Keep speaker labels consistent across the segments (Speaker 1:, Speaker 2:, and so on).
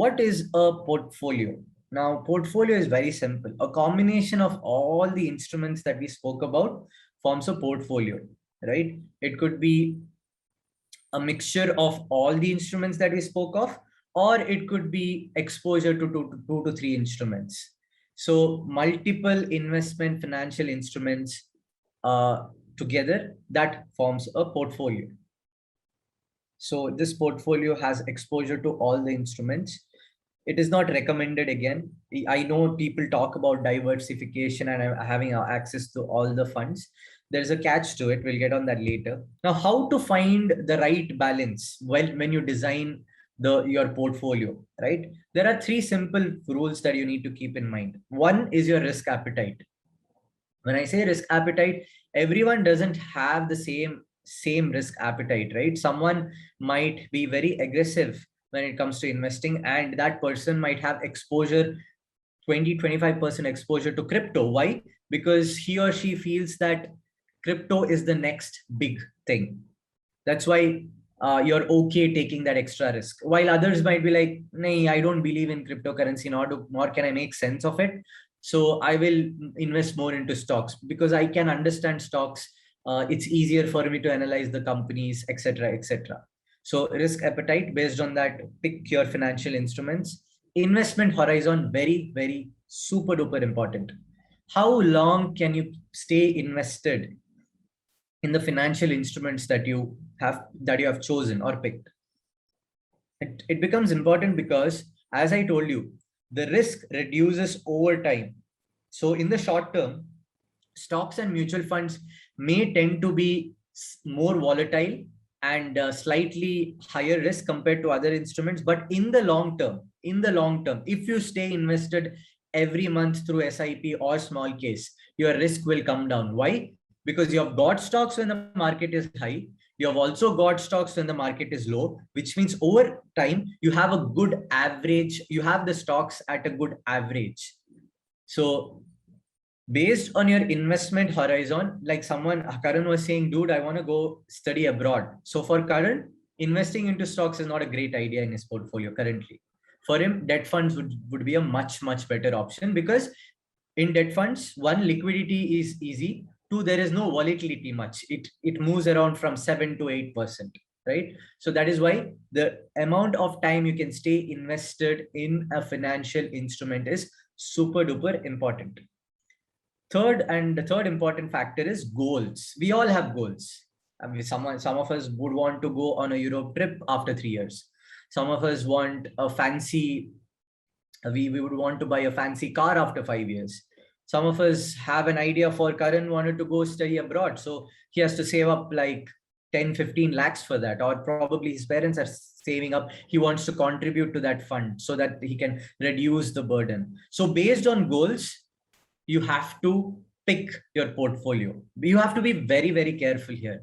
Speaker 1: what is a portfolio? Now, portfolio is very simple. A combination of all the instruments that we spoke about forms a portfolio, right? It could be a mixture of all the instruments that we spoke of, or it could be exposure to two to three instruments. So multiple investment financial instruments together, that forms a portfolio. So this portfolio has exposure to all the instruments. It is not recommended again. I know people talk about diversification and having access to all the funds. There's a catch to it. We'll get on that later. Now, how to find the right balance when you design your portfolio, right? There are three simple rules that you need to keep in mind. One is your risk appetite. When I say risk appetite, everyone doesn't have the same risk appetite, right? Someone might be very aggressive when it comes to investing, and that person might have exposure 20-25% exposure to crypto. Why? Because he or she feels that crypto is the next big thing. That's why you're okay taking that extra risk, while others might be like, nay, I don't believe in cryptocurrency, nor can I make sense of it, so I will invest more into stocks because I can understand stocks. It's easier for me to analyze the companies, etc., etc. So risk appetite, based on that, pick your financial instruments. Investment horizon, very, very super duper important. How long can you stay invested in the financial instruments that you have chosen or picked? It becomes important because, as I told you, the risk reduces over time. So in the short term, stocks and mutual funds may tend to be more volatile and slightly higher risk compared to other instruments. But in the long term, if you stay invested every month through SIP or small case, your risk will come down. Why? Because you have got stocks when the market is high. You have also got stocks when the market is low, which means over time, you have a good average. You have the stocks at a good average. So based on your investment horizon, like Karan was saying, dude, I want to go study abroad. So for Karan, investing into stocks is not a great idea in his portfolio currently. For him, debt funds would be a much, much better option, because in debt funds, one, liquidity is easy. Two, there is no volatility much. It moves around from 7 to 8%, right? So that is why the amount of time you can stay invested in a financial instrument is super duper important. The third important factor is goals. We all have goals. I mean, some of us would want to go on a Europe trip after 3 years. Some of us want a fancy, we would want to buy a fancy car after 5 years. Some of us have an idea. For Karan, wanted to go study abroad, so he has to save up like 10-15 lakhs for that, or probably his parents are saving up. He wants to contribute to that fund so that he can reduce the burden. So based on goals, you have to pick your portfolio. You have to be very, very careful here.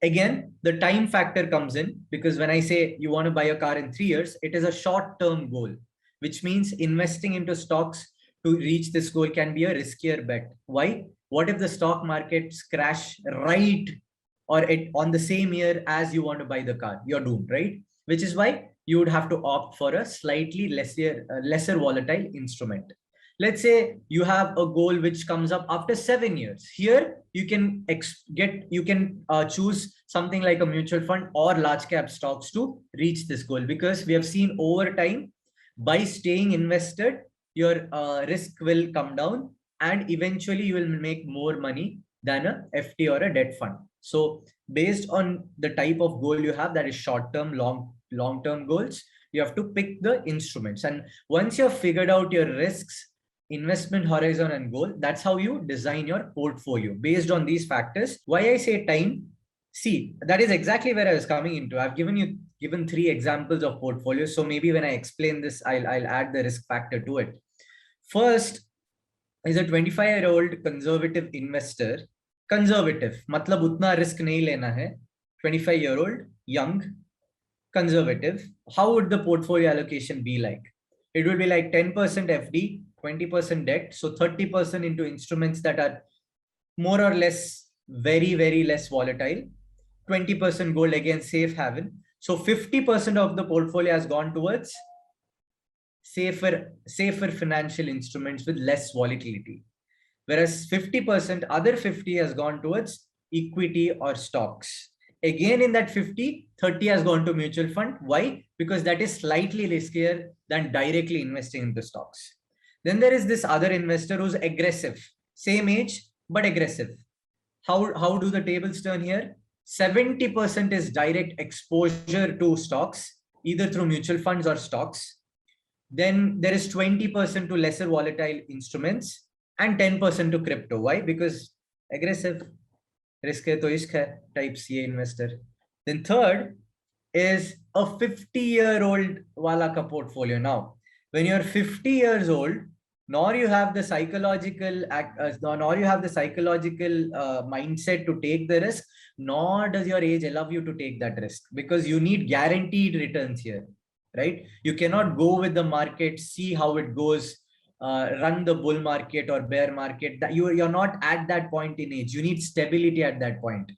Speaker 1: Again, the time factor comes in, because when I say you want to buy a car in 3 years, it is a short-term goal, which means investing into stocks to reach this goal can be a riskier bet. Why? What if the stock markets crash right or on the same year as you want to buy the car? You're doomed, right? Which is why you would have to opt for a slightly lesser volatile instrument. Let's say you have a goal which comes up after 7 years. Here you can choose something like a mutual fund or large cap stocks to reach this goal, because we have seen over time, by staying invested, your risk will come down and eventually you will make more money than a FT or a debt fund. So based on the type of goal you have, that is short-term, long-term goals, you have to pick the instruments. And once you have figured out your risks, investment horizon and goal, that's how you design your portfolio based on these factors. Why I say time? See, that is exactly where I was coming into. I've given 3 examples of portfolios. So maybe when I explain this, I'll add the risk factor to it. First is a 25-year-old conservative investor. Conservative, matlab utna risk nahi lena hai. 25-year-old, young, conservative. How would the portfolio allocation be like? It would be like 10% FD, 20% debt. So 30% into instruments that are more or less very, very less volatile. 20% gold, again, safe haven. So 50% of the portfolio has gone towards safer financial instruments with less volatility. Whereas 50%, other 50 has gone towards equity or stocks. Again, in that 50, 30 has gone to mutual fund. Why? Because that is slightly riskier than directly investing into stocks. Then there is this other investor who's aggressive, same age, but aggressive. How do the tables turn here? 70% is direct exposure to stocks, either through mutual funds or stocks. Then there is 20% to lesser volatile instruments and 10% to crypto. Why? Because aggressive, risk hai to ishq hai type CA investor. Then third is a 50-year-old wala ka portfolio. Now, when you're 50 years old, nor you have the psychological mindset to take the risk, nor does your age allow you to take that risk, because you need guaranteed returns here, right? You cannot go with the market, see how it goes, run the bull market or bear market. That you're not at that point in age. You need stability at that point,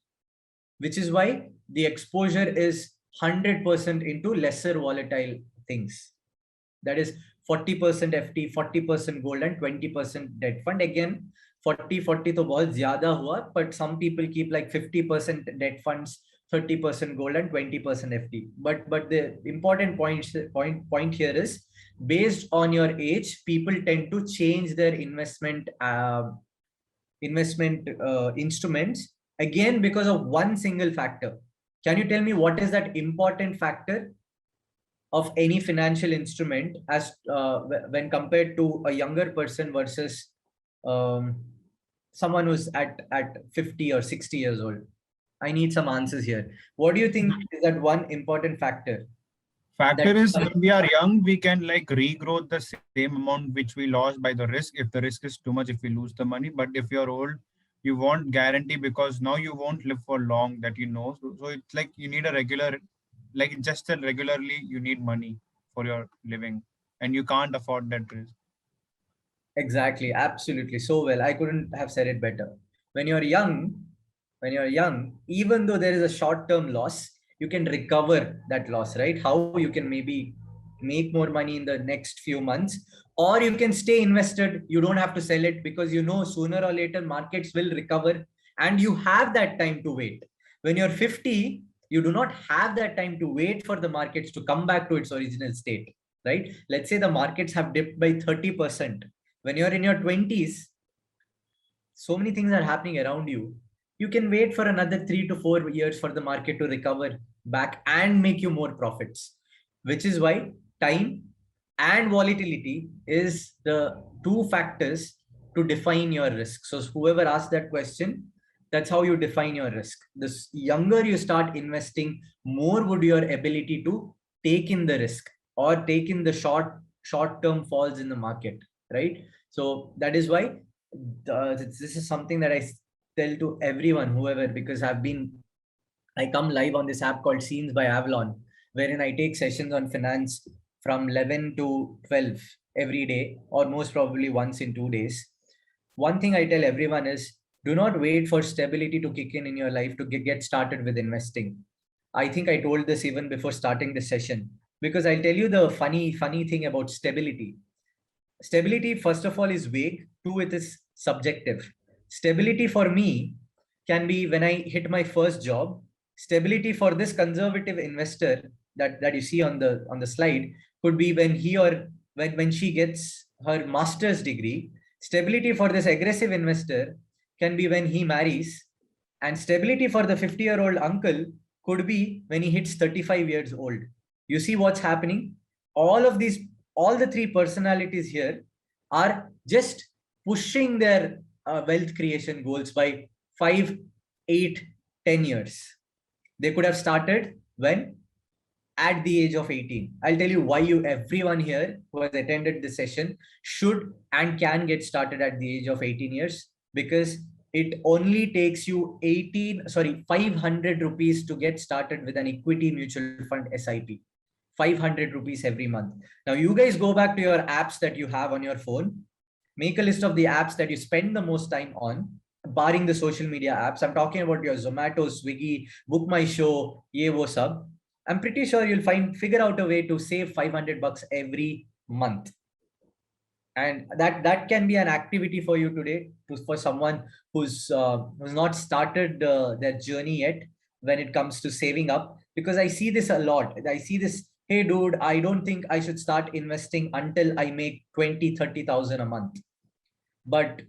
Speaker 1: which is why the exposure is 100% into lesser volatile things. That is 40% FT, 40% gold and 20% debt fund. Again, 40 to bahut zyada hua, but some people keep like 50% debt funds, 30% gold and 20% FT. But the important point here is, based on your age, people tend to change their investment instruments, again because of one single factor. Can you tell me what is that important factor of any financial instrument as when compared to a younger person versus someone who's at 50 or 60 years old? I need some answers here. What do you think is that one important factor?
Speaker 2: Factor is, when we are young, we can like regrow the same amount which we lost by the risk. If the risk is too much, if we lose the money. But if you're old, you won't guarantee, because now you won't live for long, that you know. So it's like you need a regular, like just a regularly you need money for your living, and you can't afford that risk.
Speaker 1: Exactly, absolutely. So well, I couldn't have said it better. When you're young, even though there is a short-term loss, you can recover that loss, right? How you can maybe make more money in the next few months, or you can stay invested. You don't have to sell it, because you know sooner or later markets will recover and you have that time to wait. When you're 50, you do not have that time to wait for the markets to come back to its original state, right? Let's say the markets have dipped by 30%. When you're in your 20s, so many things are happening around you. You can wait for another 3 to 4 years for the market to recover back and make you more profits, which is why time and volatility is the two factors to define your risk. So whoever asked that question, that's how you define your risk. The younger you start investing, more would your ability to take in the risk or take in the short-term falls in the market, right? So that is why this is something that I tell to everyone, whoever, because I come live on this app called Scenes by Avalon, wherein I take sessions on finance from 11 to 12 every day, or most probably once in 2 days. One thing I tell everyone is, do not wait for stability to kick in your life to get started with investing. I think I told this even before starting the session, because I'll tell you the funny thing about stability. Stability, first of all, is vague. Two, it is subjective. Stability for me can be when I hit my first job. Stability for this conservative investor that you see on the slide could be when he or when she gets her master's degree. Stability for this aggressive investor can be when he marries, and stability for the 50-year-old uncle could be when he hits 35 years old. You see what's happening? All the three personalities here are just pushing their wealth creation goals by 5, 8, 10 years. They could have started when? At the age of 18. I'll tell you why everyone here who has attended this session should and can get started at the age of 18 years, because it only takes you 500 rupees to get started with an equity mutual fund SIP. 500 rupees every month. Now you guys go back to your apps that you have on your phone, make a list of the apps that you spend the most time on, barring the social media apps. I'm talking about your Zomato, Swiggy, Book My Show, ye wo sab. I'm pretty sure you'll figure out a way to save 500 bucks every month. And that can be an activity for you today, for someone who's not started their journey yet when it comes to saving up. Because I see this a lot. I see this, hey dude, I don't think I should start investing until I make 20,000-30,000 a month. But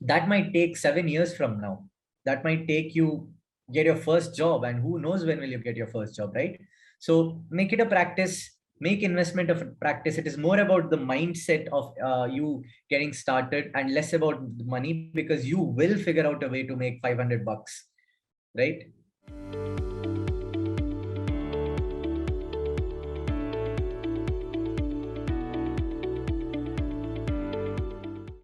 Speaker 1: that might take 7 years from now. That might take you get your first job, and who knows when will you get your first job, right? So make it a practice, make investment of a practice. It is more about the mindset of you getting started and less about the money, because you will figure out a way to make 500 bucks, right?